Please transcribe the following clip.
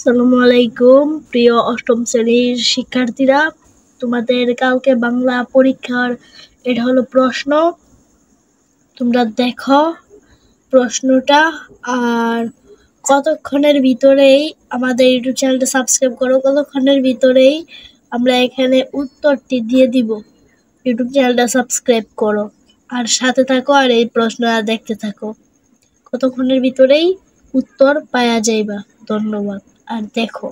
আসসালামু আলাইকুম প্রিয় অষ্টম শ্রেণীর শিক্ষার্থীরা, তোমাদের কালকে বাংলা পরীক্ষার এটা হলো প্রশ্ন। তোমরা দেখো প্রশ্নটা, আর কতক্ষণের ভিতরেই আমাদের ইউটিউব চ্যানেলটা সাবস্ক্রাইব করো। কতক্ষণের ভিতরেই আমরা এখানে উত্তরটি দিয়ে দিব। ইউটিউব চ্যানেলটা সাবস্ক্রাইব করো আর সাথে থাকো, আর এই প্রশ্নটা দেখতে থাকো। কতক্ষণের ভিতরেই উত্তর পাওয়া যাইবা। ধন্যবাদ। আর দেখো।